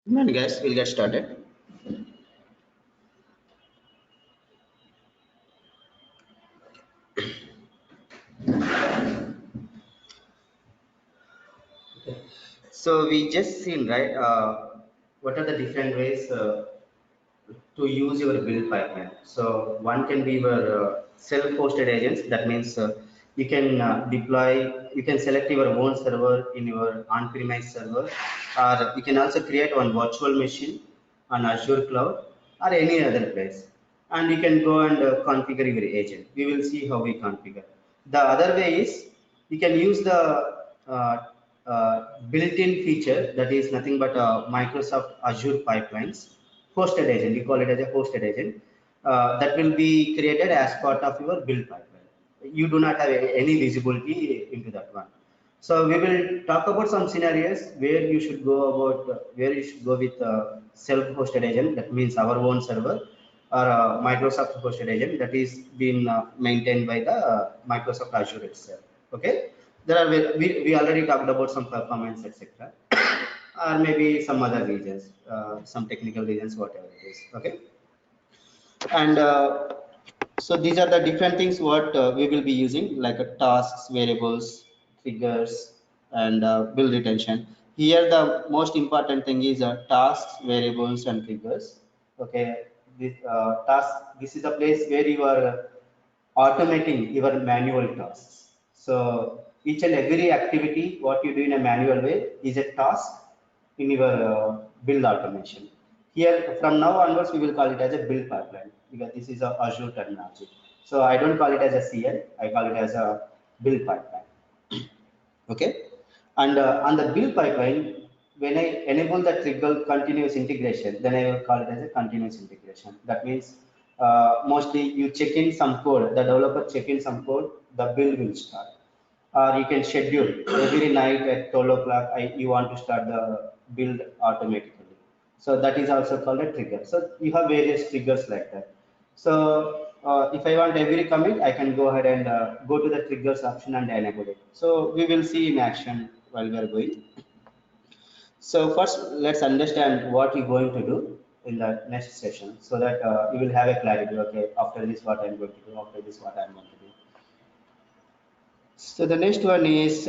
Come on, guys, we'll get started. So we just seen, right? What are the different ways to use your build pipeline? So one can be your self-hosted agents. That means you can deploy, you can select your own server in your on-premise server, or you can also create one virtual machine on Azure Cloud or any other place, and you can go and configure your agent. We will see how we configure. The other way is you can use the built-in feature that is nothing but Microsoft Azure pipelines hosted agent. You call it as a hosted agent that will be created as part of your build pipeline. You do not have any visibility into that one. So we will talk about some scenarios where you should go about where you should go with self-hosted agent. That means our own server or Microsoft hosted agent that is being maintained by the Microsoft Azure itself. Okay, there are we already talked about some performance etc. or maybe some other reasons, some technical reasons, whatever it is. Okay, and so these are the different things what we will be using, like tasks, variables, triggers, and build retention. Here, the most important thing is tasks, variables, and triggers. Okay, this task. This is a place where you are automating your manual tasks. So each and every activity, what you do in a manual way, is a task in your build automation. Here, from now onwards, we will call it as a build pipeline because this is a Azure terminology. So I don't call it as a CL, I call it as a build pipeline. Okay, and on the build pipeline, when I enable the trigger continuous integration, then I will call it as a continuous integration. That means mostly you check in some code, the developer check in some code, the build will start. Or you can schedule every night at 12 o'clock, you want to start the build automatically. So that is also called a trigger. So you have various triggers like that. So if I want every commit, I can go ahead and go to the triggers option and enable it. So we will see in action while we are going. So first, let's understand what you're going to do in the next session so that you will have a clarity. Okay, after this, what I'm going to do. After this, what I'm going to do. So the next one is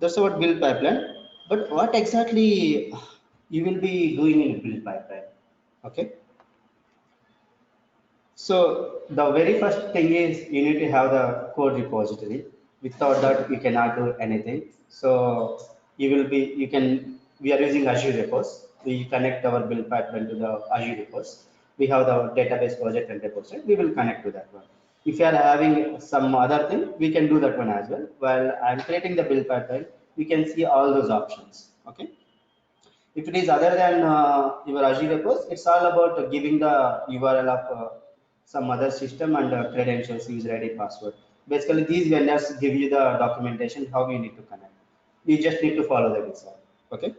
that's about build pipeline. But what exactly you will be doing in build pipeline? Okay. So the very first thing is you need to have the code repository. Without that, you cannot do anything. So we are using Azure repos. We connect our build pipeline to the Azure repos. We have the database project and repository. We will connect to that one. If you are having some other thing, we can do that one as well. While I'm creating the build pipeline, we can see all those options. Okay. If it is other than your Azure repos, it's all about giving the URL of some other system and credentials, user ID, password. Basically, these vendors give you the documentation how you need to connect. You just need to follow the design. Okay,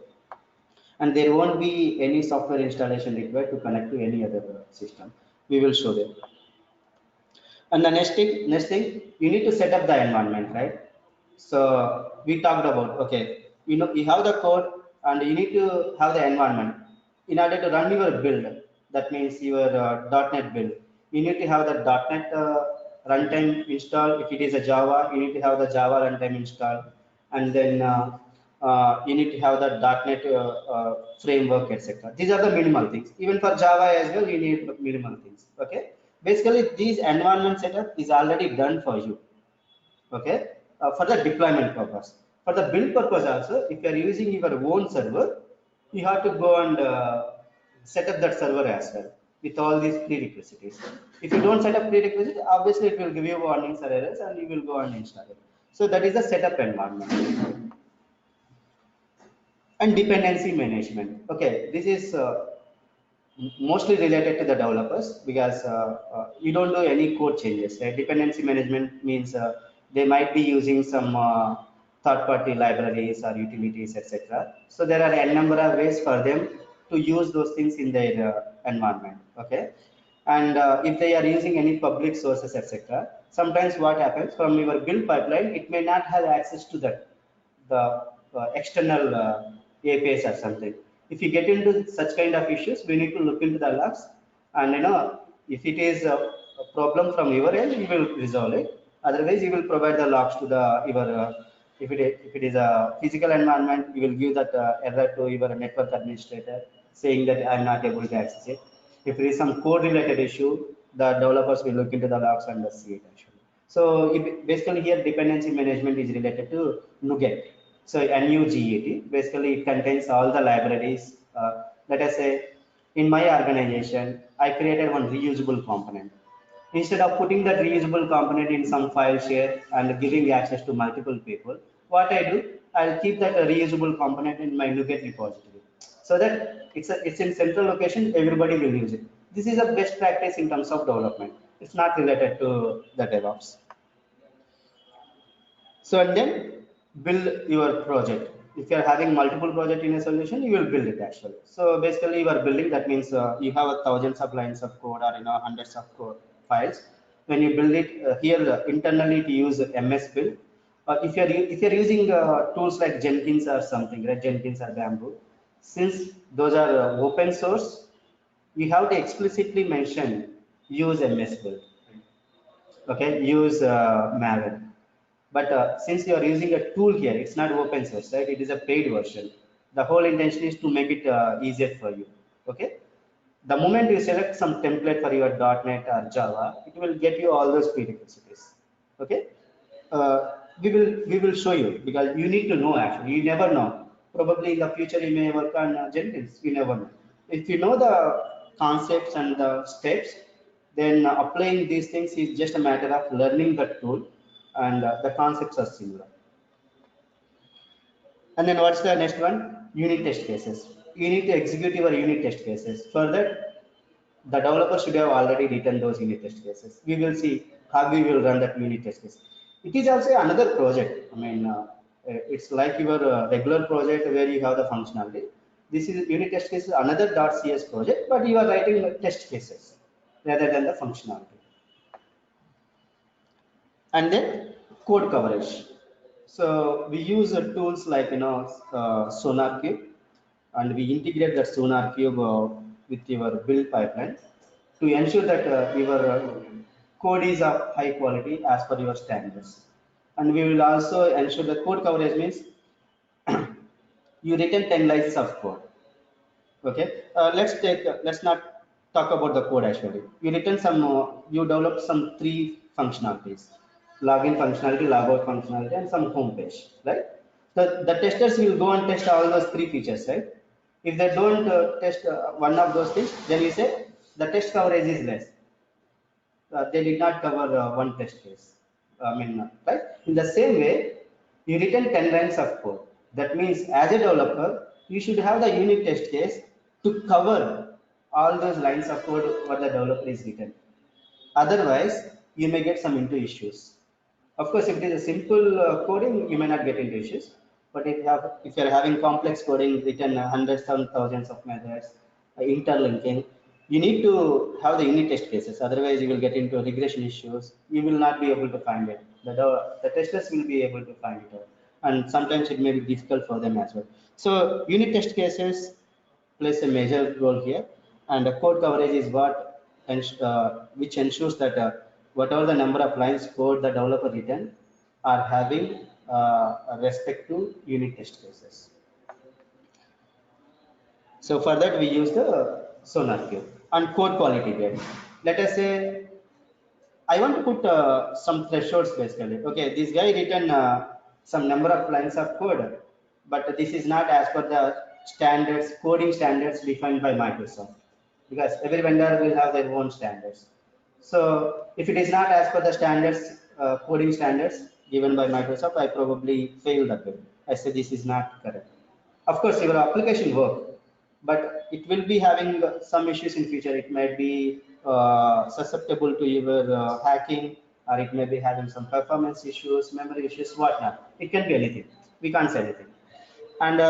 and there won't be any software installation required to connect to any other system. We will show them. And the next thing, you need to set up the environment, right? So we talked about, okay, you have the code and you need to have the environment in order to run your build. That means your .NET build. You need to have the .NET runtime installed. If it is a Java, you need to have the Java runtime installed, and then you need to have the .NET framework, etc. These are the minimal things. Even for Java as well, you need minimal things. Okay. Basically, this environment setup is already done for you. Okay, for the deployment purpose. For the build purpose also, if you are using your own server, you have to go and set up that server as well with all these prerequisites. If you don't set up prerequisites, obviously it will give you warnings or errors and you will go and install it. So that is the setup environment. And dependency management. Okay, this is mostly related to the developers because you don't do any code changes. Right? Dependency management means they might be using some third-party libraries or utilities, etc. So there are a number of ways for them to use those things in their environment. Okay, and if they are using any public sources, etc. Sometimes what happens from your build pipeline, it may not have access to that the external APIs or something. If you get into such kind of issues, we need to look into the logs, and if it is a problem from your end, you will resolve it. Otherwise, you will provide the logs to the your if it is a physical environment, you will give that error to your network administrator saying that I'm not able to access it. If there is some code related issue, the developers will look into the logs and see it actually. So basically here dependency management is related to NuGet. So NuGet, basically it contains all the libraries. Let us say in my organization, I created one reusable component. Instead of putting that reusable component in some file share and giving access to multiple people, what I do, I'll keep that reusable component in my NuGet repository so that it's in central location, everybody will use it. This is a best practice in terms of development. It's not related to the DevOps. So and then build your project. If you are having multiple projects in a solution, you will build it actually. So basically, you are building. That means you have thousands of lines of code or hundreds of code files. When you build it here internally, to use MS Build. If you're using tools like Jenkins or something, right? Jenkins or Bamboo, since those are open source, you have to explicitly mention use MS Build. Okay, use Maven. But since you are using a tool here, it's not open source, right? It is a paid version. The whole intention is to make it easier for you. Okay. The moment you select some template for your .NET or Java, it will get you all those prerequisites. Okay. We will show you because you need to know actually. You never know. Probably in the future you may work on Jenkins. You never know. If you know the concepts and the steps, then applying these things is just a matter of learning the tool, and the concepts are similar. And then what's the next one? Unit test cases. You need to execute your unit test cases. For that, the developer should have already written those unit test cases. We will see how we will run that unit test case. It is also another project. I mean, it's like your regular project where you have the functionality. This is unit test cases, another .cs project, but you are writing test cases rather than the functionality. And then code coverage. So we use tools like SonarQube, and we integrate that SonarQube with your build pipeline to ensure that your code is of high quality as per your standards. And we will also ensure that code coverage means you written 10 lines of code. Okay, let's not talk about the code actually. You developed some three functionalities: login functionality, logout functionality, and some home page, right? The testers will go and test all those three features, right? If they don't test one of those things, then you say the test coverage is less. They did not cover one test case. I mean, right? In the same way, you written 10 lines of code. That means as a developer, you should have the unit test case to cover all those lines of code what the developer is written. Otherwise, you may get some into issues. Of course, if it is a simple coding, you may not get into issues. But if you are having complex coding written hundreds and thousands of methods, interlinking, you need to have the unit test cases. Otherwise, you will get into regression issues. You will not be able to find it. The testers will be able to find it out. And sometimes it may be difficult for them as well. So unit test cases plays a major role here. And the code coverage is which ensures that whatever the number of lines code the developer written are having respect to unit test cases. So for that we use the SonarQube and code quality gate. Let us say I want to put some thresholds basically. Okay, this guy written some number of lines of code, but this is not as per the standards, coding standards defined by Microsoft, because every vendor will have their own standards. So if it is not as per the standards, coding standards given by Microsoft, I probably fail that way. I say this is not correct. Of course, your application work, but it will be having some issues in future. It might be susceptible to your hacking, or it may be having some performance issues, memory issues, whatnot. It can be anything. We can't say anything. And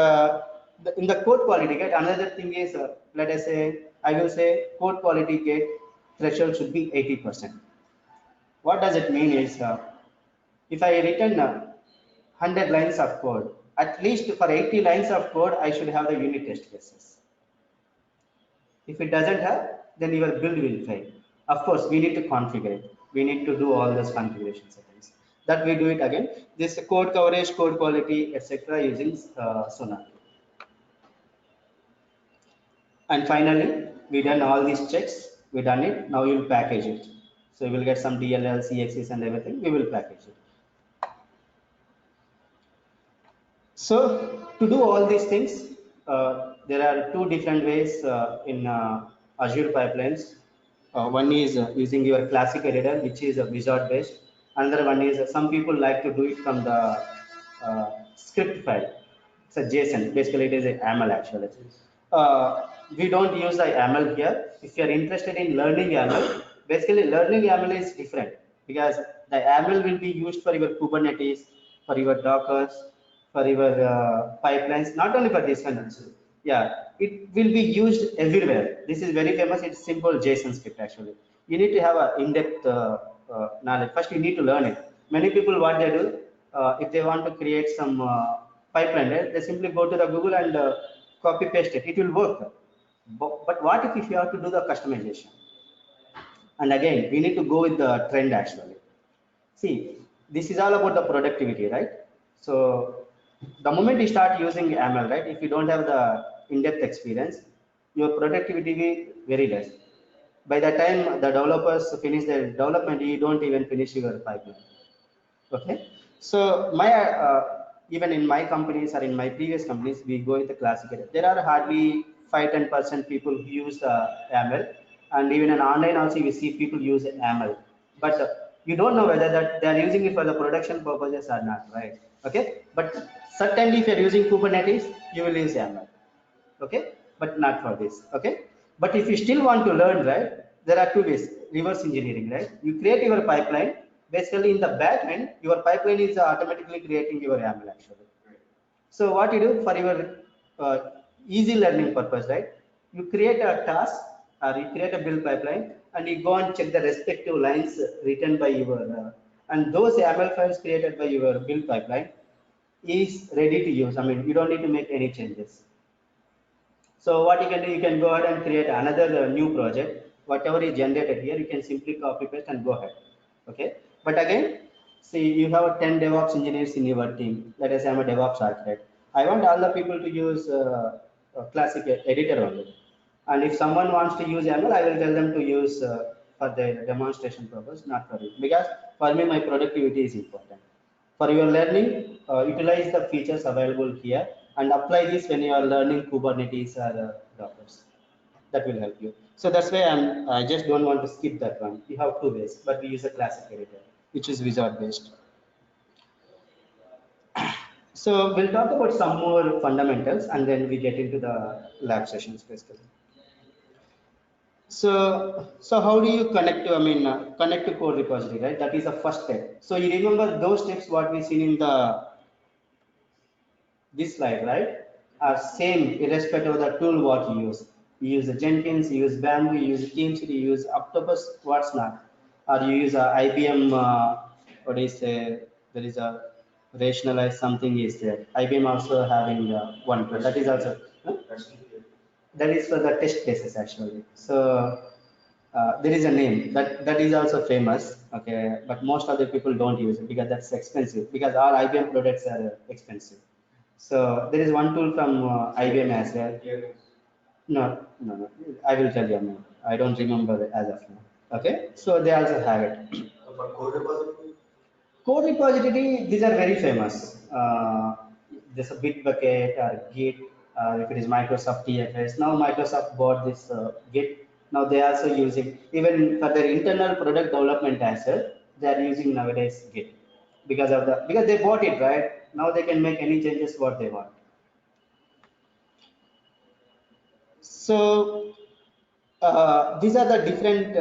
in the code quality gate, another thing is, let us say, I will say code quality gate threshold should be 80%. What does it mean is, if I written 100 lines of code, at least for 80 lines of code, I should have the unit test cases. If it doesn't have, then your build will fail. Of course, we need to configure it. We need to do all those configuration settings. That we do it again. This code coverage, code quality, etc. using Sonar. And finally, we done all these checks. We done it. Now you will package it. So you will get some DLL, CXCs, and everything. We will package it. So to do all these things, there are two different ways in Azure pipelines. One is using your classic editor, which is a wizard based. Another one is some people like to do it from the script file. It's a JSON. Basically, it is a YAML actually. We don't use the YAML here. If you are interested in learning YAML, basically learning YAML is different because the YAML will be used for your Kubernetes, for your Dockers, for your pipelines, not only for this one also. Yeah, it will be used everywhere. This is very famous. It's simple JSON script actually. You need to have an in-depth knowledge. First, you need to learn it. Many people, what they do, if they want to create some pipeline, right, they simply go to the Google and copy paste it. It will work. But what if you have to do the customization? And again, we need to go with the trend actually. See, this is all about the productivity, right? So the moment you start using ML, right, if you don't have the in-depth experience, your productivity will be very less. By the time the developers finish their development, you don't even finish your pipeline. Okay. So my even in my companies or in my previous companies, we go with the classic. There are hardly 5-10% people who use ML, and even in online also you see people use ML, but you don't know whether that they are using it for the production purposes or not, right? Okay, but certainly if you are using Kubernetes, you will use ML. Okay, but not for this. Okay, but if you still want to learn, right, there are two ways: reverse engineering, right? You create your pipeline. Basically, in the back end, your pipeline is automatically creating your YAML actually. So what you do for your uh, easy learning purpose, right? You create a task or you create a build pipeline and you go and check the respective lines written by your and those YAML files created by your build pipeline is ready to use. I mean, you don't need to make any changes. So what you can do, you can go ahead and create another new project. Whatever is generated here, you can simply copy paste and go ahead. Okay. But again, see, you have 10 DevOps engineers in your team. Let us say I'm a DevOps architect. I want all the people to use a classic editor only. And if someone wants to use ML, I will tell them to use for the demonstration purpose, not for it. Because for me, my productivity is important. For your learning, utilize the features available here and apply this when you are learning Kubernetes or Dockers. That will help you. So that's why I just don't want to skip that one. You have two ways, but we use a classic editor, which is wizard based. So we'll talk about some more fundamentals and then we get into the lab sessions basically. So how do you connect to, connect to code repository, right? That is the first step. So you remember those steps what we seen in the this slide, right, are same irrespective of the tool what you use. You use the Jenkins, you use Bamboo, you use TeamCity, you use Octopus, what's not, or you use a IBM. What is there is a rationalize something is there. IBM also having one tool that is also that is for the test cases actually. So there is a name that is also famous. Okay, but most of the people don't use it because that's expensive. Because all IBM products are expensive. So there is one tool from IBM as well. No, no, no. I will tell you. I don't remember as of now. Okay, so they also have it. Code repository, these are very famous. There's a Bitbucket or Git, if it is Microsoft TFS. Now Microsoft bought this Git. Now they also use it. Even for their internal product development as well, they are using nowadays Git because they bought it, right? Now they can make any changes what they want. So these are the different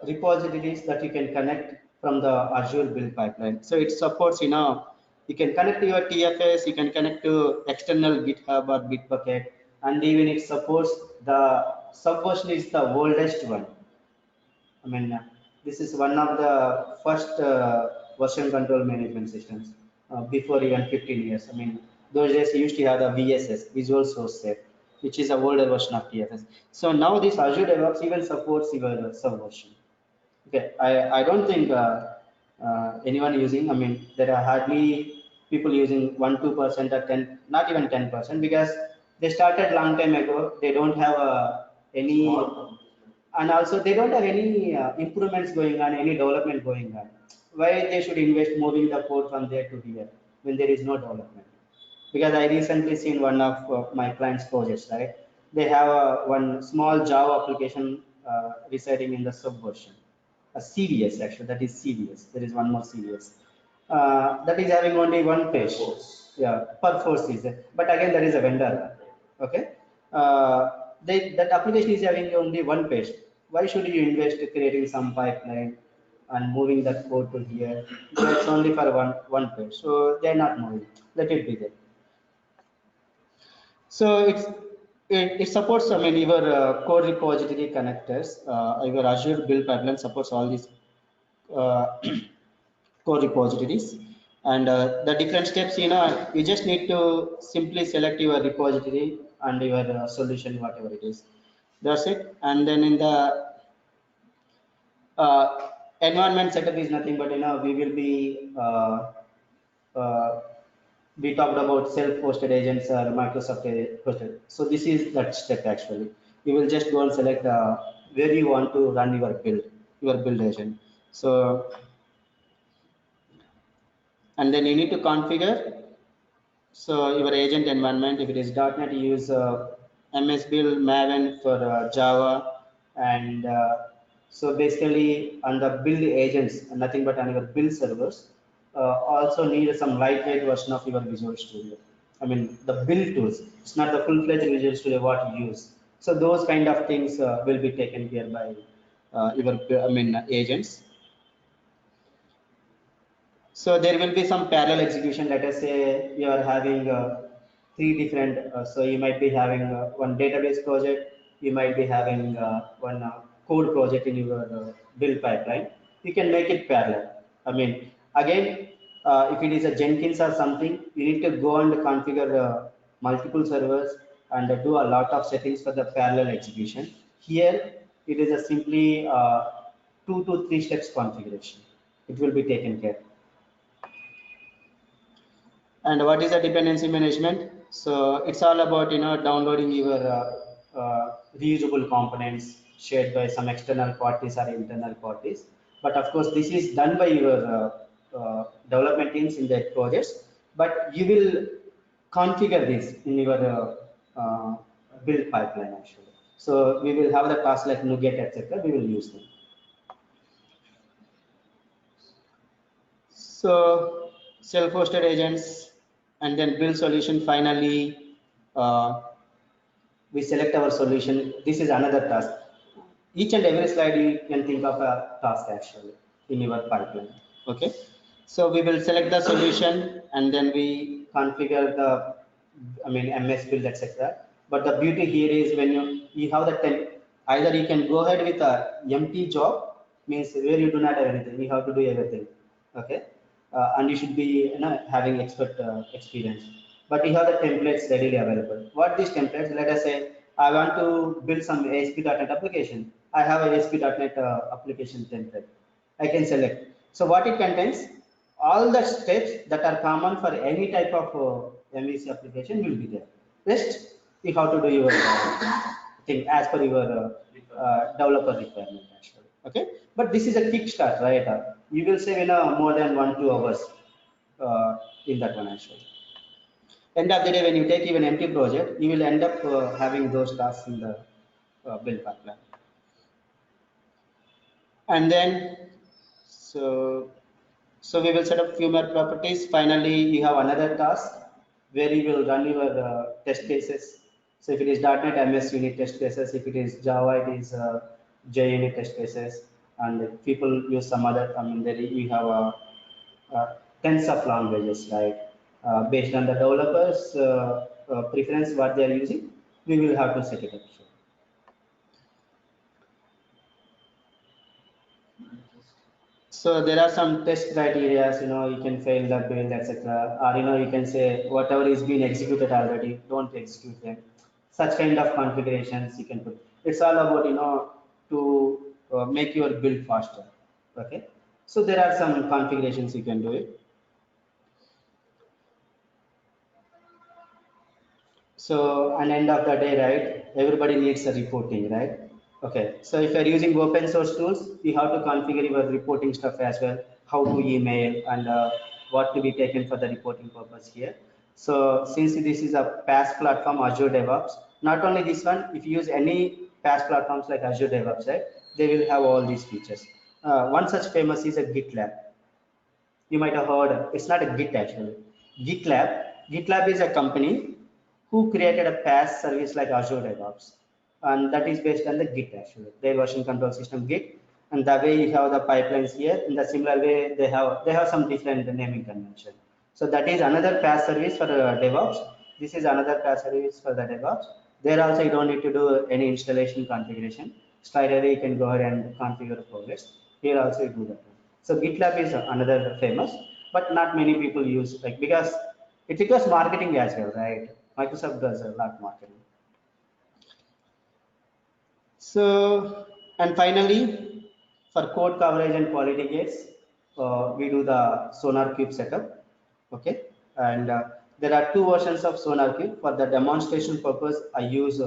repositories that you can connect from the Azure build pipeline. So it supports, you can connect to your TFS, you can connect to external GitHub or Bitbucket, and even it supports the Subversion is the oldest one. This is one of the first version control management systems before even 15 years. Those days you used to have the VSS, Visual Source Set. which is an older version of TFS. So now this Azure DevOps even supports your Subversion. Okay, I don't think anyone using. I mean, there are hardly people using 1-2% or 10, not even 10%, because they started long time ago. They don't have any, and also they don't have any improvements going on, any development going on. Why they should invest moving the code from there to here when there is no development? Because I recently seen one of my clients' projects, right? They have one small Java application residing in the Subversion, a CVS actually, that is CVS. There is one more CVS. That is having only one page. Yeah, Perforce is it. But again, there is a vendor. Okay. That application is having only one page. Why should you invest creating some pipeline and moving that code to here? That's only for one page. So they're not moving. Let it be there. So it supports, I mean, your core repository connectors, your Azure build pipeline supports all these uh, core repositories. And the different steps, you just need to simply select your repository and your solution, whatever it is. That's it. And then in the environment setup is nothing but, we will be uh, we talked about self-hosted agents or Microsoft hosted. So this is that step actually. You will just go and select where you want to run your build agent. So, and then you need to configure. So your agent environment, if it is .NET, you use MS Build, Maven for Java, and so basically on the build agents, nothing but on your build servers, also need some lightweight version of your Visual Studio. I mean the build tools. It's not the full-fledged Visual Studio what you use. So those kind of things will be taken care by your agents. So there will be some parallel execution. Let us say you are having three different, so you might be having one database project, you might be having one code project in your build pipeline. You can make it parallel. I mean, again, if it is a Jenkins or something, you need to go and configure multiple servers and do a lot of settings for the parallel execution. Here, it is a simply 2 to 3 steps configuration. It will be taken care. And what is the dependency management? So it's all about downloading your reusable components shared by some external parties or internal parties. But of course, this is done by your development teams in their projects. But you will configure this in your build pipeline actually. So we will have the tasks like NuGet, etc. We will use them. So self-hosted agents and then build solution. Finally, we select our solution. This is another task. Each and every slide you can think of a task actually in your pipeline. Okay. So we will select the solution and then we configure the, MS build, etc. But the beauty here is when you have the either you can go ahead with a empty job, means where you do not have anything, you have to do everything. Okay. And you should be having expert experience. But you have the templates readily available. What these templates? Let us say I want to build some ASP.NET application. I have a ASP.NET application template. I can select. So what it contains, all the steps that are common for any type of MVC application will be there. Rest you have to do your thing as per your developer requirement actually. Okay, but this is a kickstart, right? You will save more than 1-2 hours in that one actually. End of the day, when you take even empty project, you will end up having those tasks in the build pipeline. And then, so we will set up few more properties. Finally, you have another task where you will run your test cases. So if it is .NET MS unit test cases, if it is Java, it is JUnit test cases, and if people use some other, there you have tens of languages, right? Based on the developers' preference, what they are using, we will have to set it up. So there are some test criteria, you can fail the build, etc. Or you can say whatever is being executed already, don't execute them. Such kind of configurations you can put. It's all about to make your build faster. Okay, so there are some configurations you can do it. So at the end of the day, right, everybody needs a reporting, right? Okay, so if you're using open source tools, you have to configure your reporting stuff as well, how to email and what to be taken for the reporting purpose here. So since this is a PaaS platform, Azure DevOps, not only this one, if you use any PaaS platforms like Azure DevOps, right, they will have all these features. One such famous is a GitLab. You might have heard, it's not a Git actually. GitLab is a company who created a PaaS service like Azure DevOps, and that is based on the Git actually, their version control system Git. And the way you have the pipelines here, in the similar way they have some different naming convention. So that is another PaaS service for DevOps. This is another PaaS service for the DevOps. There also you don't need to do any installation configuration. Straight away you can go ahead and configure progress. Here also you do that. So GitLab is another famous, but not many people use, like, because it requires marketing as well, right? Microsoft does a lot marketing. So, and finally, for code coverage and quality gates, we do the SonarQube setup. Okay, and there are two versions of SonarQube. For the demonstration purpose, I use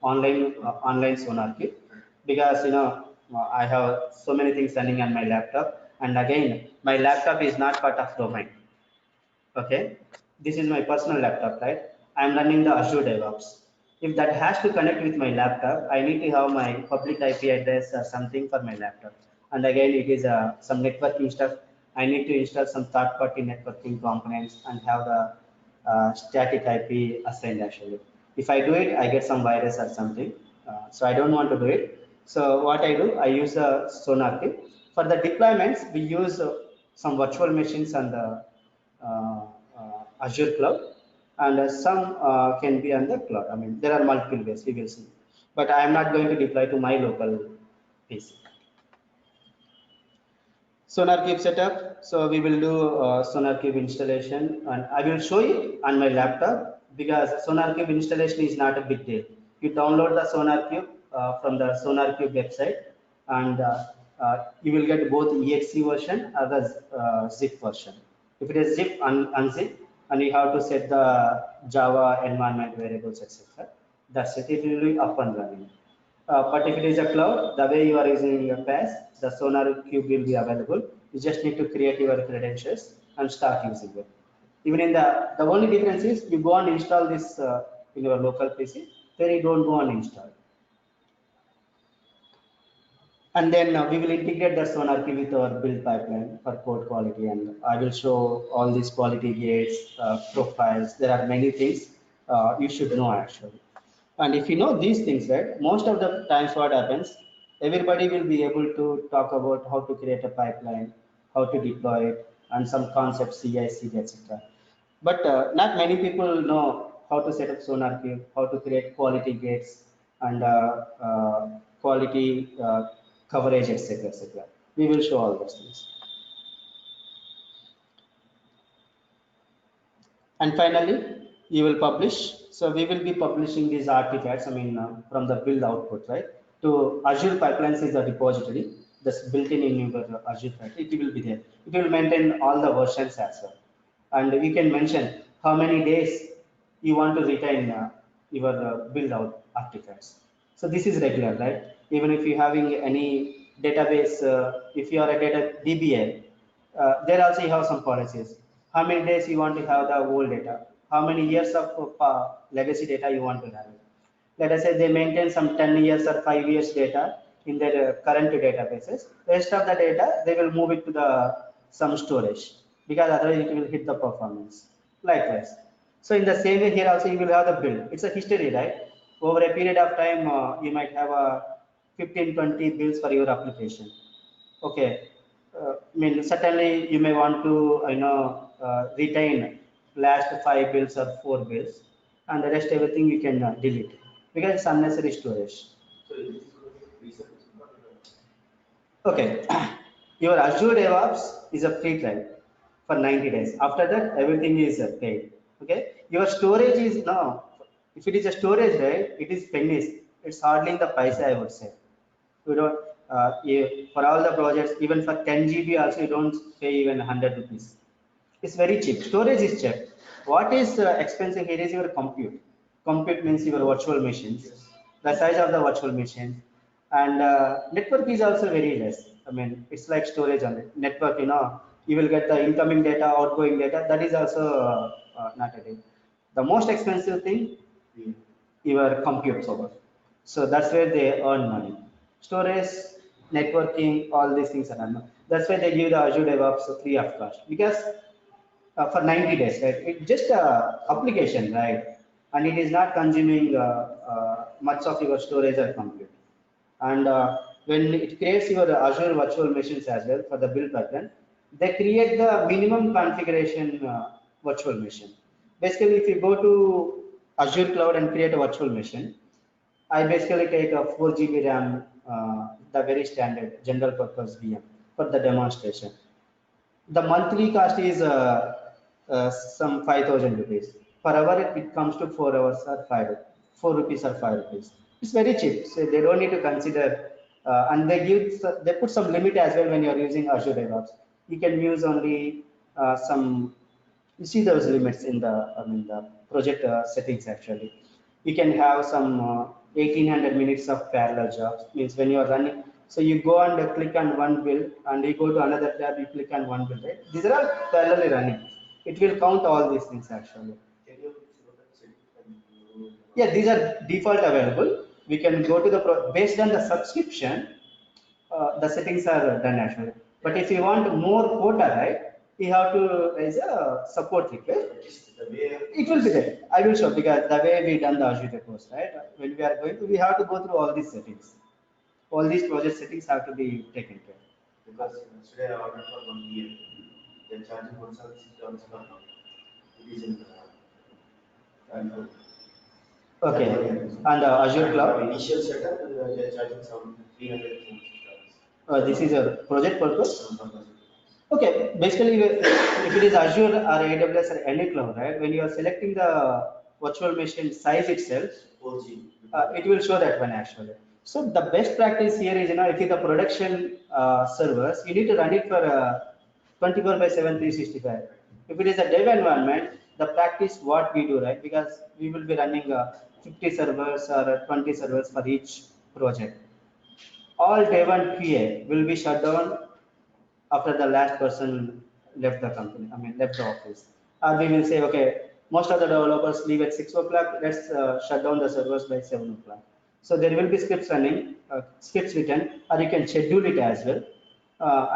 online SonarQube, because I have so many things running on my laptop, and again, my laptop is not part of domain. Okay, this is my personal laptop, right? I'm running the Azure DevOps. If that has to connect with my laptop, I need to have my public IP address or something for my laptop. And again, it is some networking stuff. I need to install some third-party networking components and have the static IP assigned actually. If I do it, I get some virus or something. So I don't want to do it. So what I do, I use a SonarQube. For the deployments, we use some virtual machines on the uh, Azure cloud, and some can be on the cloud. I mean, there are multiple ways, we will see. But I am not going to deploy to my local PC. SonarQube setup. So we will do SonarQube installation, and I will show it on my laptop, because SonarQube installation is not a big deal. You download the SonarQube from the SonarQube website, and you will get both exe version or the zip version. If it is zip, unzip, and you have to set the Java environment variables, etc. That's it. It will be up and running. But if it is a cloud, the way you are using your PaaS, the SonarQube will be available. You just need to create your credentials and start using it. Even in the only difference is you go and install this in your local PC, then you don't go and install. And then we will integrate the SonarQube with our build pipeline for code quality, and I will show all these quality gates, profiles. There are many things you should know actually. And if you know these things, right, most of the times what happens, everybody will be able to talk about how to create a pipeline, how to deploy it, and some concepts, CI, CD, etc. But not many people know how to set up SonarQube, how to create quality gates, and quality coverage, etc., etc. We will show all those things. And finally, you will publish. So we will be publishing these artifacts, I mean, from the build output, right? To Azure Pipelines is a repository that's built in your Azure Factory. It will be there. It will maintain all the versions as well. And you can mention how many days you want to retain your build out artifacts. So this is regular, right? Even if you're having any database, if you are a data DBA, there also you have some policies. How many days you want to have the old data? How many years of legacy data you want to have? Let us say they maintain some 10 years or 5 years data in their current databases. The rest of the data, they will move it to the some storage, because otherwise it will hit the performance. Likewise. So in the same way here also you will have the build. It's a history, right? Over a period of time, you might have a 15, 20 builds for your application. Okay, I mean, certainly you may want to, retain last 5 bills or 4 bills, and the rest everything you can delete, because it's unnecessary storage. Okay, your Azure DevOps is a free trial for 90 days. After that, everything is paid. Okay, your storage is now, If it is a storage, right, it is pennies. It's hardly in the paisa, I would say. You don't, for all the projects, even for 10 GB also, you don't pay even 100 rupees. It's very cheap. Storage is cheap. What is expensive here is your compute. Compute means your virtual machines, the size of the virtual machine, and network is also very less. I mean, it's like storage on it. Network, you will get the incoming data, outgoing data. That is also not a deal. The most expensive thing, your compute power. So that's where they earn money. Storage, networking, all these things are done. That's why they give the Azure DevOps free of cost, because for 90 days, right? It's just a application, right? And it is not consuming much of your storage or compute. And when it creates your Azure virtual machines as well for the build pipeline, they create the minimum configuration virtual machine. Basically, if you go to Azure Cloud and create a virtual machine, I basically take a 4 GB RAM, the very standard general purpose VM for the demonstration. The monthly cost is some 5,000 rupees. Per hour, it comes to 4 hours or 4 rupees or 5 rupees. It's very cheap, so they don't need to consider. And they put some limit as well when you are using Azure DevOps. You can use only some. You see those limits in the project settings actually. You can have some 1800 minutes of parallel jobs. Means when you are running, so you go and click on one build, and you go to another tab, you click on one build, right? These are all parallelly running. It will count all these things actually. Yeah, these are default available. We can go to based on the subscription, the settings are done actually. But if you want more quota, right, you have to raise a support request. It will be there. I will show, because the way we done the Azure course, right? When we are going to, we have to go through all these settings. All these project settings have to be taken care. Because yesterday I ordered for 1 year. They're charging $160 per month. It is in and Okay. And Azure Cloud. Initial setup, they're charging some 300 this is a project purpose. Okay, basically, if it is Azure or AWS or any cloud, right? When you are selecting the virtual machine size itself, it will show that one actually. So the best practice here is, if it's the production servers, you need to run it for 24/7, 365. If it is a dev environment, the practice what we do, right? Because we will be running 50 servers or 20 servers for each project. All dev and QA will be shut down after the last person left the company, left the office. Or we will say, okay, most of the developers leave at 6 o'clock, let's shut down the servers by 7 o'clock. So there will be scripts running, scripts written, or you can schedule it as well,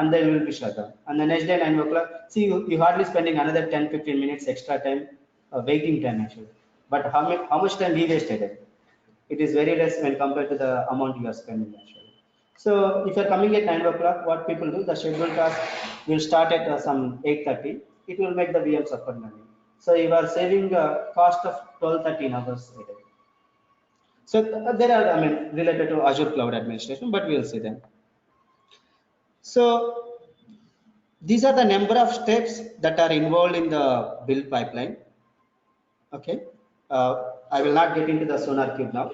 and they will be shut down. And the next day, 9 o'clock, see, you hardly spending another 10-15 minutes extra time, waiting time actually. But how much time we wasted? It is very less when compared to the amount you are spending actually. So if you're coming at 9 o'clock, what people do, the scheduled task will start at some 8:30. It will make the VMs up and running. So you are saving a cost of 12-13 hours a day. So there are, related to Azure Cloud Administration, but we'll see them. So these are the number of steps that are involved in the build pipeline. Okay. I will not get into the Sonar Cube now.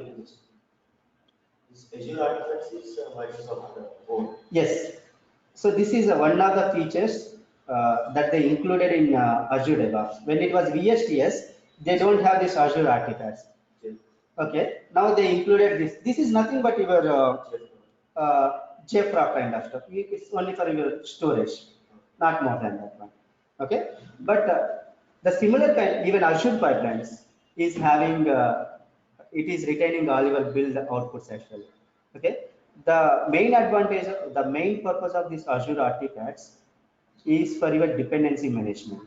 Azure Artifacts is Microsoft Core. Yes. So this is one of the features that they included in Azure DevOps. When it was VSTS, they don't have this Azure Artifacts. Okay. Now they included this. This is nothing but your JFrog kind of stuff. It's only for your storage, not more than that one. Okay. But the similar kind, even Azure pipelines is having, it is retaining all your build outputs actually. Okay. The main advantage, the main purpose of this Azure artifacts is for your dependency management.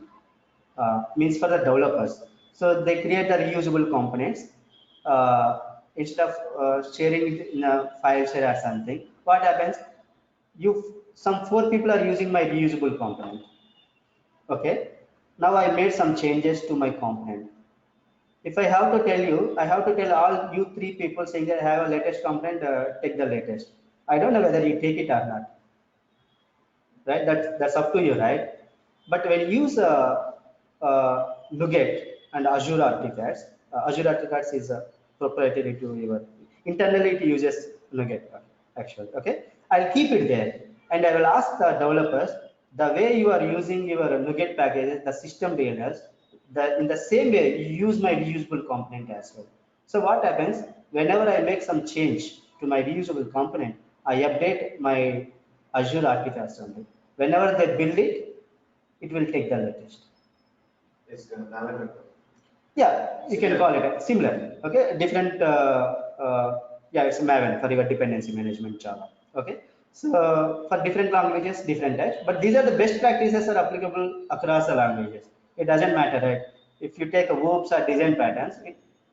Means for the developers. So they create the reusable components. Instead of sharing it in a file share or something, what happens? Some 4 people are using my reusable component. Okay. Now I made some changes to my component. If I have to tell you, I have to tell all you 3 people saying that I have a latest component, take the latest. I don't know whether you take it or not. Right? That's up to you, right? But when you use NuGet and Azure Artifacts, Azure Artifacts is proprietary to your, internally it uses NuGet actually. Okay, I'll keep it there, and I will ask the developers, the way you are using your NuGet packages, the system DLLs, in the same way you use my reusable component as well. So what happens, whenever I make some change to my reusable component, I update my Azure Artifacts on it. Whenever they build it, it will take the latest. It's Maven. Yeah, you can call it similar. Okay, different. Yeah, it's Maven for your dependency management Java. Okay, so for different languages, different types. But these are the best practices are applicable across the languages. It doesn't matter, right? If you take a whoops or design patterns,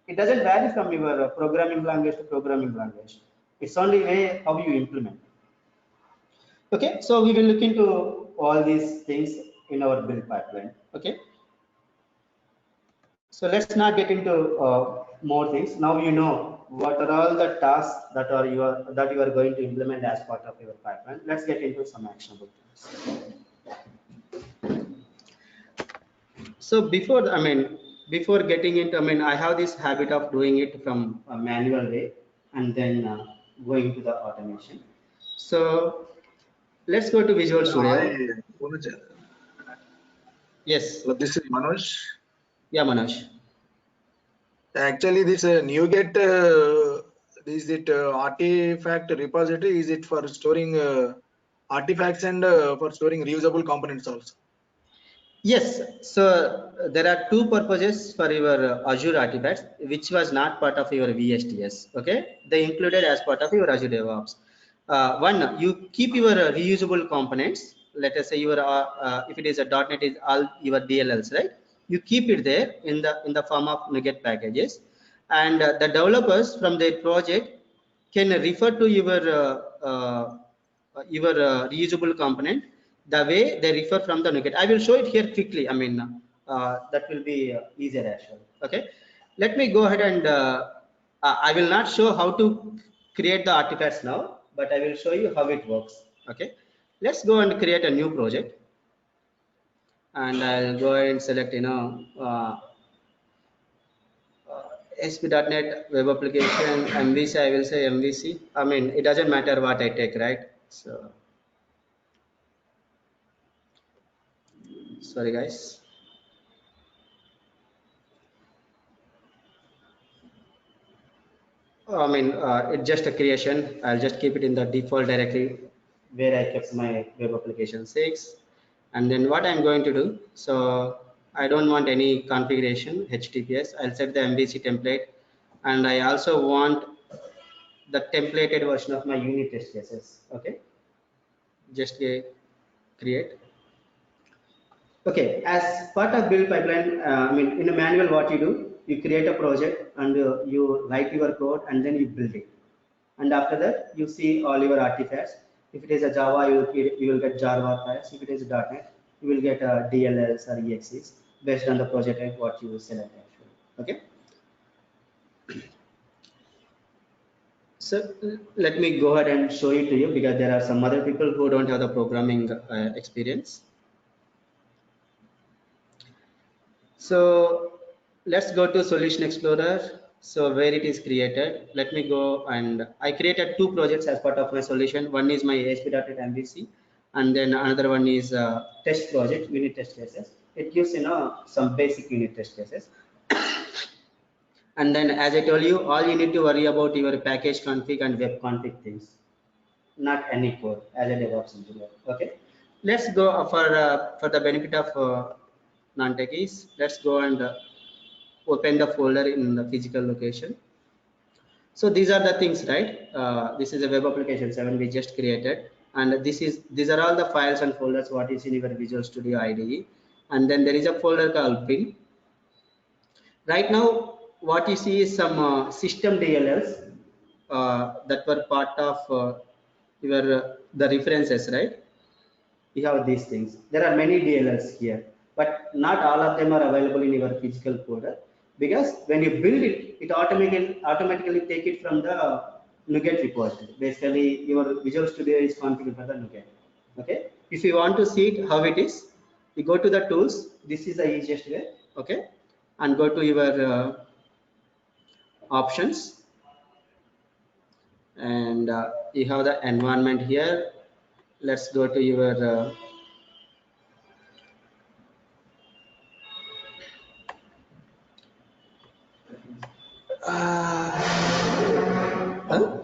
it doesn't vary from your programming language to programming language. It's only way how you implement. Okay, so we will look into all these things in our build pipeline. Okay. So let's not get into more things. Now you know what are all the tasks that you are going to implement as part of your pipeline. Let's get into some actionable things. So before getting into, I have this habit of doing it from a manual way and then going to the automation. So let's go to Visual Studio. Hi, Yes. so this is Manoj. Yeah, Manoj. Actually, this NuGet, is it artifact repository? Is it for storing artifacts and for storing reusable components also? Yes, so there are two purposes for your Azure Artifacts, which was not part of your VSTS. Okay, they included as part of your Azure DevOps. One, you keep your reusable components. Let us say your if it is a .NET is all your DLLs, right? You keep it there in the form of NuGet packages, and the developers from their project can refer to your reusable component the way they refer from the NuGet. I will show it here quickly. That will be easier as well. Okay, let me go ahead and I will not show how to create the artifacts now, but I will show you how it works. Okay, let's go and create a new project, and I'll go ahead and select ASP.NET web application MVC. I will say MVC. It doesn't matter what I take, right? So sorry guys. It's just a creation. I'll just keep it in the default directory where I kept my web application 6. And then what I'm going to do, so I don't want any configuration HTTPS. I'll set the MVC template, and I also want the templated version of my unit test cases. Okay, just create. Okay, as part of build pipeline, in a manual, what you do, you create a project and you write your code and then you build it. And after that, you see all your artifacts. If it is a Java, you will get Java files. If it is .NET, you will get DLLs or EXEs based on the project type what you select actually. Okay. So let me go ahead and show it to you because there are some other people who don't have the programming experience. So let's go to Solution Explorer. So where it is created, let me go, and I created two projects as part of my solution. One is my ASP.NET MVC, and then another one is test project, unit test cases. It gives some basic unit test cases. And then as I told you, all you need to worry about your package config and web config things, not any code as a DevOps engineer. Okay, let's go for the benefit of non-techies. Let's go and open the folder in the physical location. So these are the things, right? This is a web application 7 we just created, and these are all the files and folders what is in your Visual Studio IDE, and then there is a folder called bin. Right now, what you see is some system DLLs that were part of the references, right? You have these things. There are many DLLs here, but not all of them are available in your physical folder, because when you build it, it automatically take it from the NuGet repository. Basically, your Visual Studio is configured for the NuGet. Okay. If you want to see it how it is, you go to the tools. This is the easiest way. Okay, and go to your options, and you have the environment here. Let's go to your huh?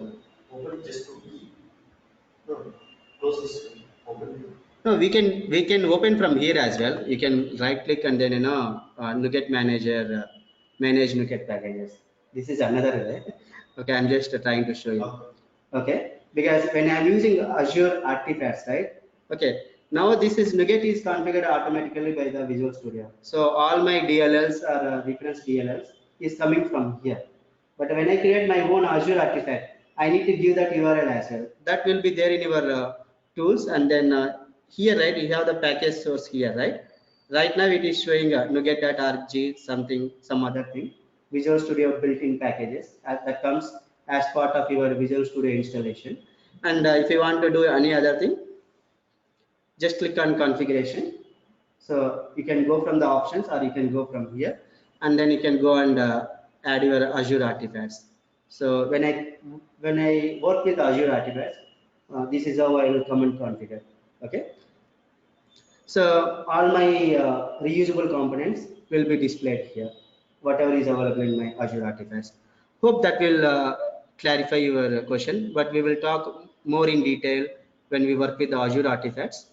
Open just to be. No, close this. Open. No, we can open from here as well. You can right click and then NuGet Manager, manage NuGet packages. This is another way. Okay, I'm just trying to show you. Okay, because when I'm using Azure Artifacts, right? Okay, now this is NuGet is configured automatically by the Visual Studio. So all my DLLs or reference DLLs is coming from here. But when I create my own Azure artifact, I need to give that URL as well. That will be there in your tools, and then here, right, you have the package source here, right? Right now it is showing nuget.rg something, some other thing. Visual Studio built-in packages that comes as part of your Visual Studio installation. And if you want to do any other thing, just click on configuration. So you can go from the options or you can go from here, and then you can go and add your Azure artifacts. So when I work with Azure artifacts, this is how I will come and configure. Okay. So all my reusable components will be displayed here, whatever is available in my Azure artifacts. Hope that will clarify your question, but we will talk more in detail when we work with the Azure artifacts.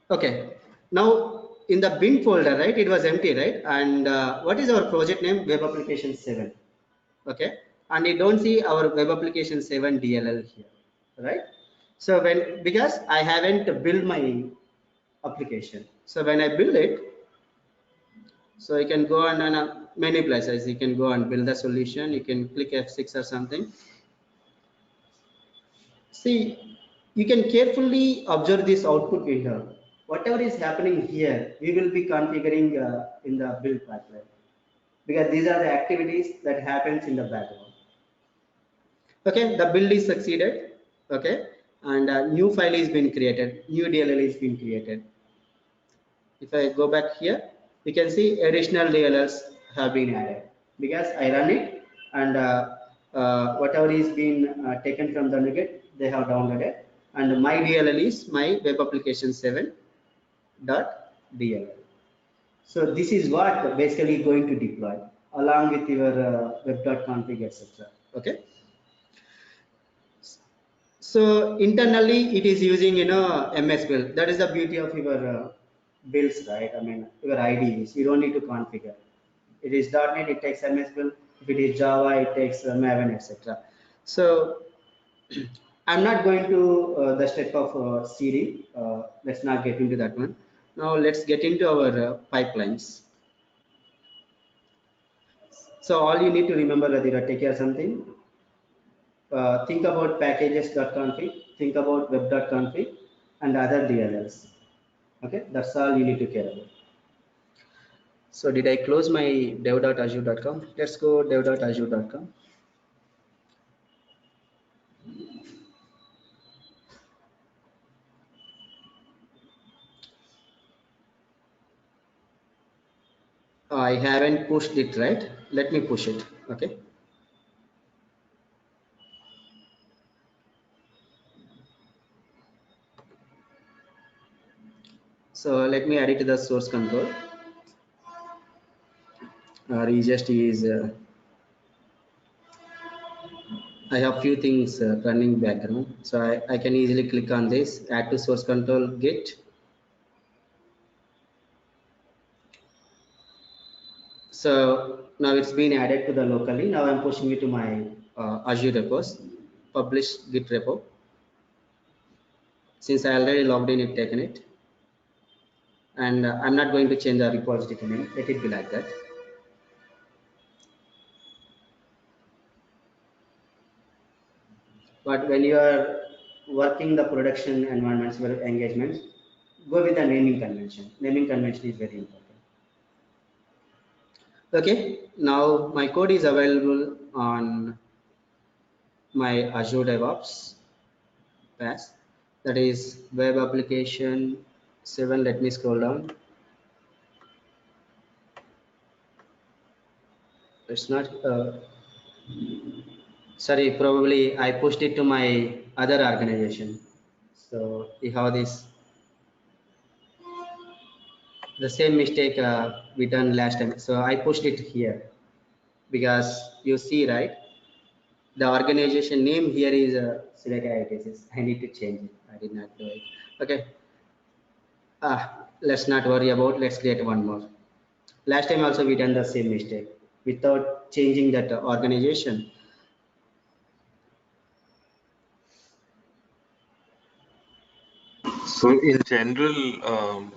Okay, now in the bin folder, right, it was empty, right? And what is our project name? Web application 7. Okay, and you don't see our web application 7 DLL here, right? So because I haven't built my application, so when I build it, so you can go on many places. You can go and build the solution. You can click F6 or something. See, you can carefully observe this output window. Whatever is happening here, we will be configuring in the build pipeline, because these are the activities that happens in the background. Okay, the build is succeeded. Okay, and a new file is being created. New DLL is being created. If I go back here, you can see additional DLLs have been added because I run it, and whatever is being taken from the NuGet, they have downloaded, and my DLL is my web application 7.dll. So this is what basically going to deploy along with your web.config, etc. Okay. So internally it is using MS build. That is the beauty of your builds, right? I mean your IDEs. You don't need to configure. It is .NET, it takes MS build. If it is Java, it takes Maven, etc. So I'm not going to the step of CD. Let's not get into that one. Now let's get into our pipelines. So all you need to remember, Radhira, take care of something. Think about packages.config, think about web.config, and other DLLs. Okay, that's all you need to care about. So did I close my dev.azure.com? Let's go dev.azure.com. I haven't pushed it, right? Let me push it. Okay. So let me add it to the source control. Regest is I have few things running background, so I can easily click on this, add to source control, git. So now it's been added to the locally. Now I'm pushing it to my Azure repos, publish git repo. Since I already logged in, it taken it, and I'm not going to change the repository name. Let it be like that. But when you are working the production environments, your engagements, go with the naming convention. Naming convention is very important. Okay, now my code is available on my Azure DevOps path. That is web application 7. Let me scroll down. It's not. Sorry, probably I pushed it to my other organization. So you have this the same mistake we done last time. So I pushed it here because you see, right? The organization name here is Silica ITSS. I need to change it. I did not do it. Okay. Let's not worry about. Let's create one more. Last time also we done the same mistake without changing that organization. So in general,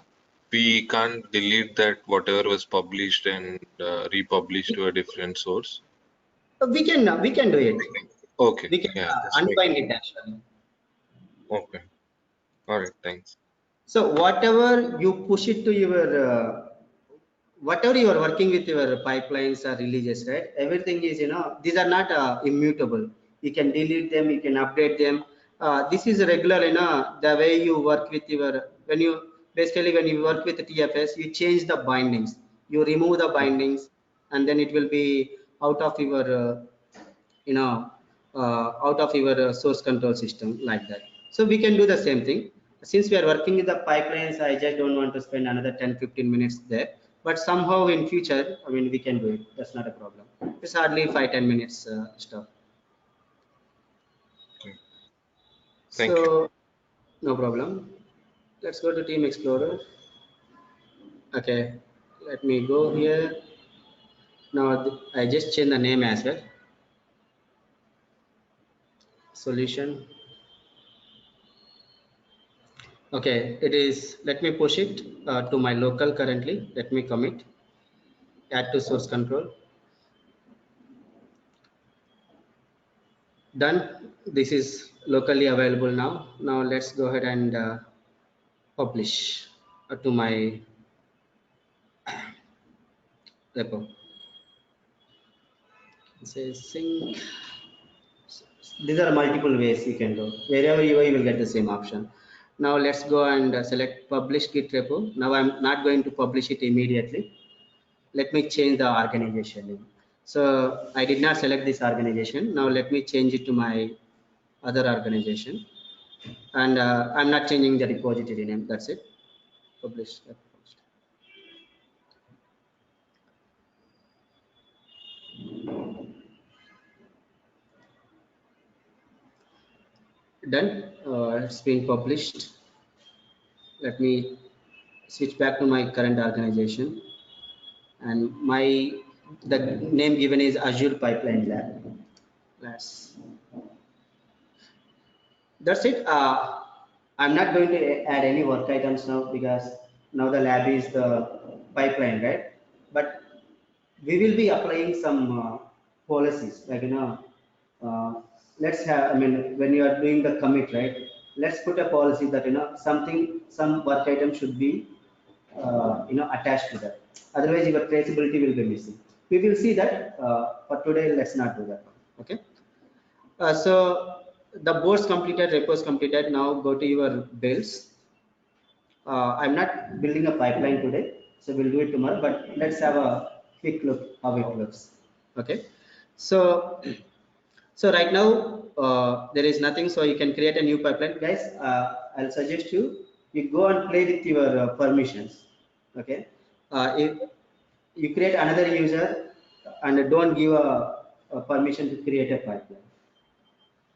we can't delete that whatever was published and republished to a different source. We can do it. Okay. We can Yeah. Just unbind it actually. okay. All right. Thanks. So whatever you push it to your whatever you are working with your pipelines or releases, right? Everything is, these are not immutable. You can delete them, you can update them. This is regular, the way you work with your, when you work with the TFS, you change the bindings, you remove the bindings, and then it will be out of your, out of your source control system like that. So we can do the same thing. Since we are working with the pipelines, I just don't want to spend another 10-15 minutes there. But somehow in future, I mean, we can do it. That's not a problem. It's hardly 5-10 minutes stuff. Okay. Thank you. So no problem. Let's go to Team Explorer. Okay, let me go here. Now I just change the name as well. Solution. Okay, it is, let me push it to my local currently. Let me commit, add to source control. Done. This is locally available now. Now let's go ahead and publish to my repo. Say sync. These are multiple ways you can do. Wherever you are, you will get the same option. Now let's go and select publish git repo. Now I'm not going to publish it immediately. Let me change the organization name. So I did not select this organization. Now let me change it to my other organization. And I'm not changing the repository name. That's it. Publish. Done. It's been published. Let me switch back to my current organization, and the name given is Azure Pipeline Lab. That's it. I'm not going to add any work items now because now the lab is the pipeline, right? But we will be applying some policies, like let's have, I mean, when you are doing the commit, right? Let's put a policy that some work item should be attached to that. Otherwise, your traceability will be missing. We will see that. For today, let's not do that. Okay. So the boards completed, repos completed. Now go to your builds. I'm not building a pipeline today, so we'll do it tomorrow. But let's have a quick look how it looks. Okay. So right now there is nothing, so you can create a new pipeline, guys. I'll suggest you go and play with your permissions. Okay. If you create another user and don't give a permission to create a pipeline,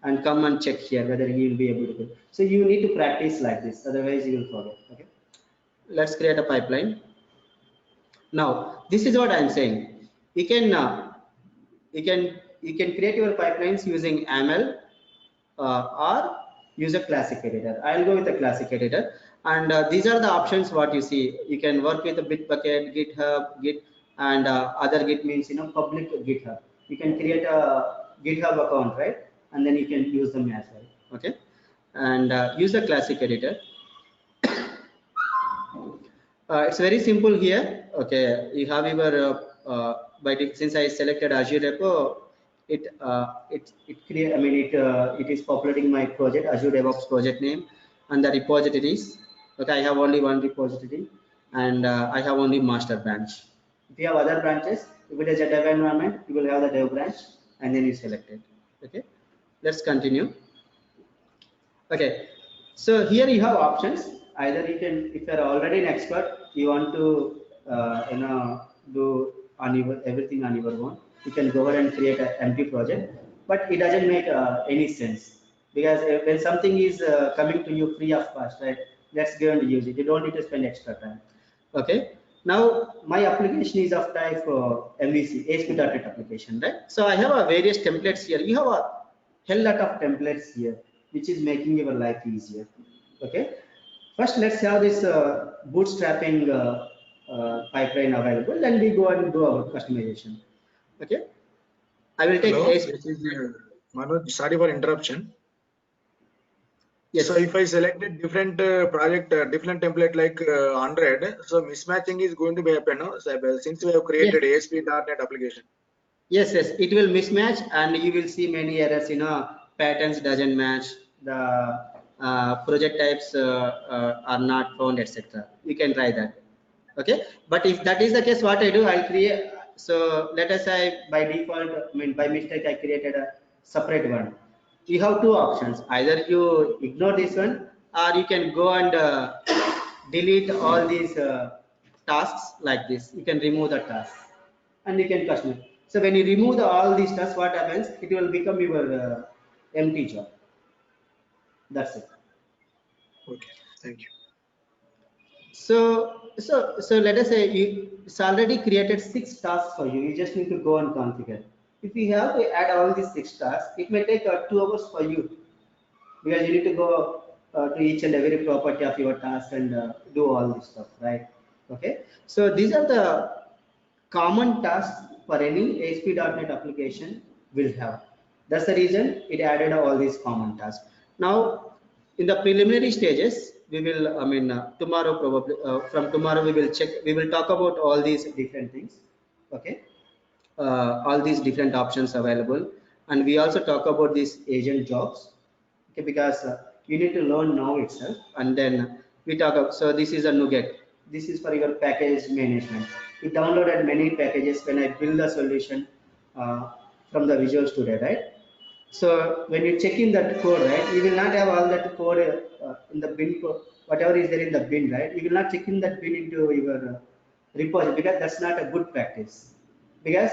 and come and check here whether you will be able to do. So you need to practice like this, otherwise you will forget. Okay. Let's create a pipeline. Now this is what I'm saying. You can create your pipelines using ML or use a classic editor. I'll go with a classic editor, and these are the options what you see. You can work with a Bitbucket, GitHub, Git, and other Git means public GitHub. You can create a GitHub account, right? And then you can use them as well. Okay, and use the classic editor. It's very simple here. Okay, you have your since I selected Azure repo, it create. I mean, it is populating my project, Azure DevOps project name, and the repositories. Okay, I have only one repository, and I have only master branch. If you have other branches, if it is a dev environment, you will have the dev branch and then you select it. Okay, let's continue. Okay, so here you have options. Either you can, if you are already an expert, you want to do on your, everything on your own, you can go ahead and create an empty project. But it doesn't make any sense, because when something is coming to you free of cost, right? Let's go and use it. You don't need to spend extra time. Okay. Now my application is of type MVC, ASP.NET application, right? So I have a various templates here. You have a hell lot of templates here, which is making your life easier. Okay. First, let's have this bootstrapping pipeline available, and we go and do our customization. Okay. I will take Hello, ASP. this is Manoj. Sorry for interruption. Yes. So if I selected different project, different template like 100, so mismatching is going to be happen. No? So, since we have created ASP.NET application. Yes, yes, it will mismatch, and you will see many errors. Patterns doesn't match, the project types are not found, etc. You can try that. Okay, but if that is the case, what I do, I'll create. So let us say by default, I mean by mistake, I created a separate one. You have two options: either you ignore this one, or you can go and delete all these tasks like this. You can remove the tasks and you can customize. So when you remove all these tasks, what happens? It will become your empty job. That's it. Okay, thank you. So let us say it's already created 6 tasks for you. You just need to go and configure. If you have to add all these 6 tasks, it may take 2 hours for you, because you need to go to each and every property of your task and do all this stuff, right? Okay. So these are the common tasks for any ASP.NET application will have. That's the reason it added all these common tasks. Now, in the preliminary stages, we will, tomorrow probably, from tomorrow we will check, we will talk about all these different things. Okay. All these different options available. And we also talk about these agent jobs. Okay, because you need to learn now itself, and then we talk about, so this is a NuGet. This is for your package management. We downloaded many packages when I build a solution from the Visual Studio, right? So when you check in that code, right, you will not have all that code in the bin code, whatever is there in the bin, right? You will not check in that bin into your repository, because that's not a good practice. Because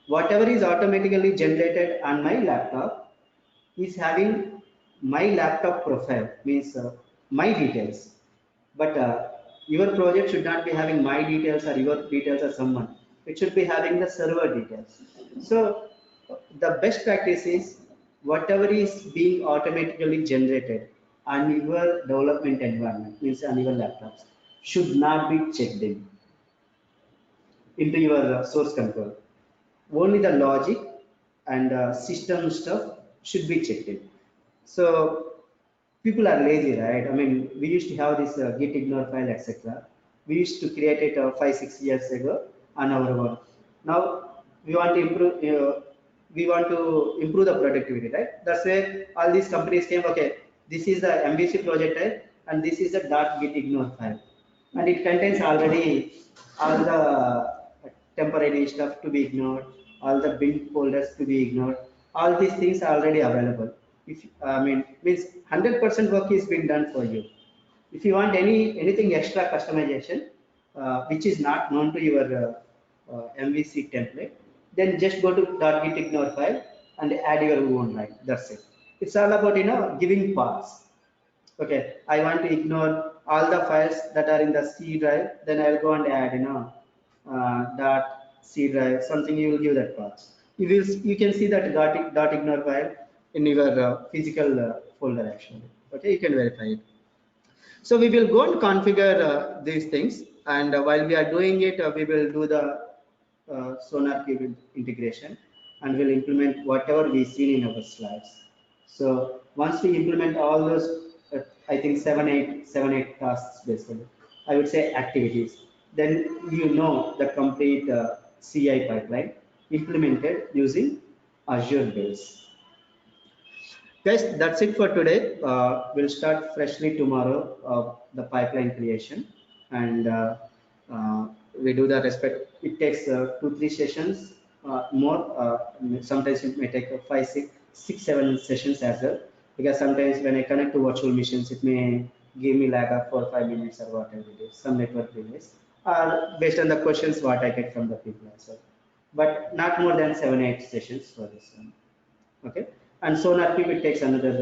whatever is automatically generated on my laptop is having my laptop profile, means my details. But your project should not be having my details or your details or someone. It should be having the server details. So the best practice is whatever is being automatically generated on your development environment, means on your laptops, should not be checked in into your source control. Only the logic and system stuff should be checked in. So people are lazy, right? I mean, we used to have this git ignore file, etc. We used to create it 5-6 years ago on our own. Now we want to improve. We want to improve the productivity, right? That's where all these companies came. Okay, this is the MVC project type, and this is the .git ignore file, and it contains already all the temporary stuff to be ignored, all the bin folders to be ignored. All these things are already available. If means 100% work is being done for you. If you want anything extra customization, which is not known to your MVC template, then just go to .git ignore file and add your own line. That's it. It's all about giving paths. Okay, I want to ignore all the files that are in the C drive. Then I'll go and add dot C drive, something. You will give that path. You can see that dot ignore file in your physical folder actually. Okay, you can verify it. So we will go and configure these things, and while we are doing it, we will do the SonarQube integration, and we'll implement whatever we see in our slides. So once we implement all those, I think 7-8 tasks basically, I would say activities, then you know the complete CI pipeline implemented using Azure base. Guys, that's it for today. We'll start freshly tomorrow, the pipeline creation, and we do the it takes 2-3 sessions more. Sometimes it may take 5, 6, 7 sessions as well. Because sometimes when I connect to virtual machines, it may give me lag of 4 or 5 minutes or whatever it is, some network delays, or based on the questions what I get from the people as well. But not more than 7-8 sessions for this one. Okay, and sonar tube it takes another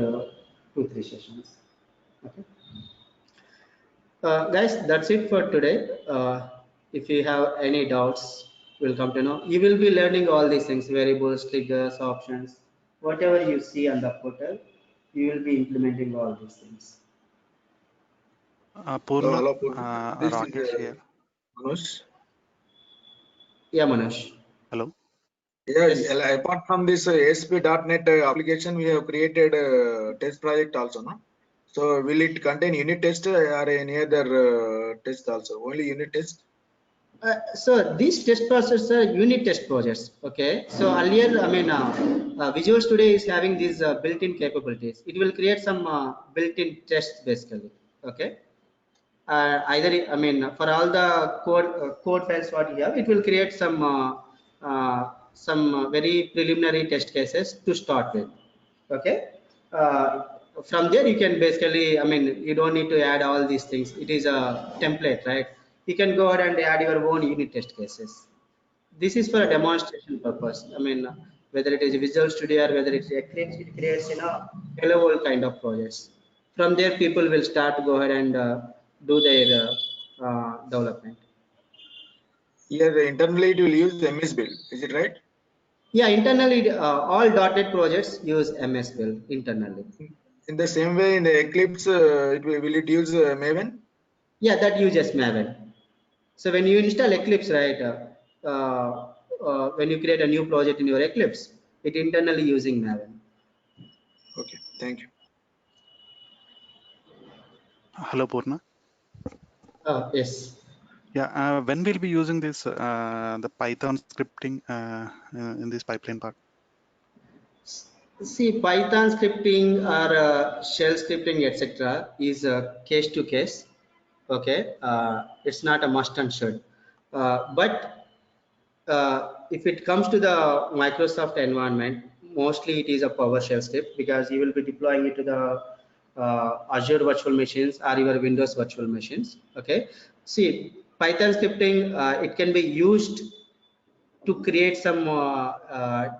2-3 sessions. Okay. Guys, that's it for today. If you have any doubts, we'll come to know. You will be learning all these things, variables, triggers, options, whatever you see on the portal, you will be implementing all these things. Purna, Hello, Purna. This is Rakesh here. Manoj. Yeah, Manoj. Hello. Yeah, Yes. apart from this ASP.NET application, we have created a test project also, no? So will it contain unit test or any other test also? Only unit test? So these test processes are unit test projects. Okay. So earlier, I mean, Visual Studio is having these built-in capabilities. It will create some built-in tests basically. Okay. Either I mean for all the code files what you have, it will create some very preliminary test cases to start with. Okay. Uh, from there you can basically, I mean, you don't need to add all these things. It is a template, right? You can go ahead and add your own unit test cases. This is for a demonstration purpose. I mean, whether it is Visual Studio or whether it's Eclipse, it creates hello world kind of projects. From there, people will start to go ahead and do their development. Here internally it will use MS Build. Is it right? Yeah, internally, all .NET projects use MS Build internally. In the same way, in the Eclipse, will it use Maven? Yeah, that uses Maven. So when you install Eclipse, right, when you create a new project in your Eclipse, it internally using Maven. Okay, thank you. Hello, Purna. Yes. Yeah. When we'll be using this the Python scripting in this pipeline part? See, Python scripting or shell scripting, etc., is case to case. Okay, it's not a must and should. But if it comes to the Microsoft environment, mostly it is a PowerShell script because you will be deploying it to the Azure virtual machines or your Windows virtual machines. Okay, see, Python scripting it can be used to create some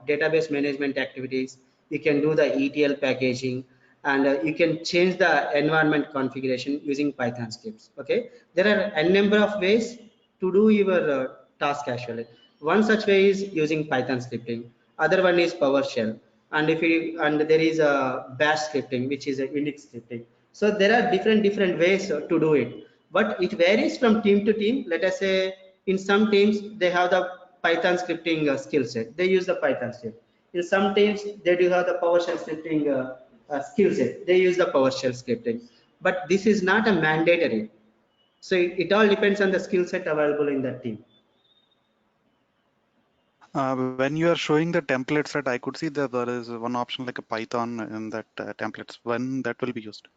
database management activities. You can do the ETL packaging, and you can change the environment configuration using Python scripts. Okay, there are a number of ways to do your task actually. One such way is using Python scripting. Other one is PowerShell, and there is a Bash scripting, which is a Unix scripting. So there are different ways to do it, but it varies from team to team. Let us say in some teams they have the Python scripting skill set. They use the Python script. In some teams they do have the PowerShell scripting skill set. They use the PowerShell scripting. But this is not a mandatory. So it all depends on the skill set available in that team. When you are showing the templates, that I could see that there is one option like a Python in that templates. When that will be used?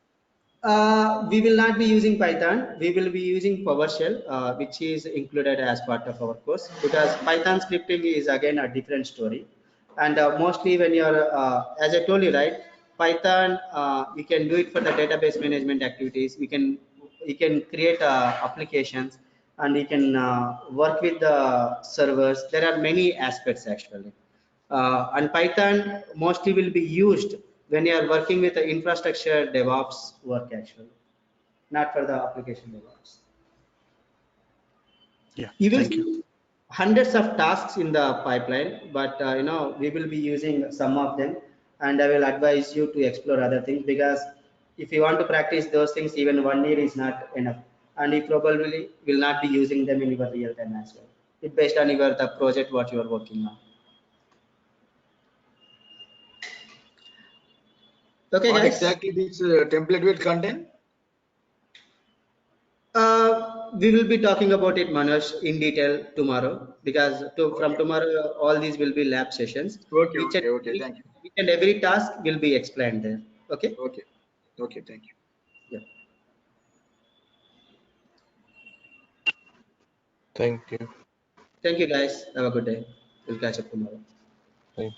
We will not be using Python. We will be using PowerShell, which is included as part of our course, because Python scripting is again a different story. And mostly when you're, as I told you, right, Python, you can do it for the database management activities. You can create applications, and you can work with the servers. There are many aspects actually. And Python mostly will be used when you are working with the infrastructure DevOps work actually, not for the application DevOps. Yeah. You will Thank you. see hundreds of tasks in the pipeline, but we will be using some of them, and I will advise you to explore other things, because if you want to practice those things, even 1 year is not enough, and you probably will not be using them in your real time as well. It based on your the project what you are working on. Okay, What guys. exactly this template will contain? We will be talking about it, Manoj, in detail tomorrow, because from Okay, tomorrow all these will be lab sessions. okay, Each and okay, okay. every, Thank you. each and every task will be explained there. Okay. Okay, okay, thank you. Yeah. Thank you. Thank you guys. Have a good day. We'll catch up tomorrow. Right.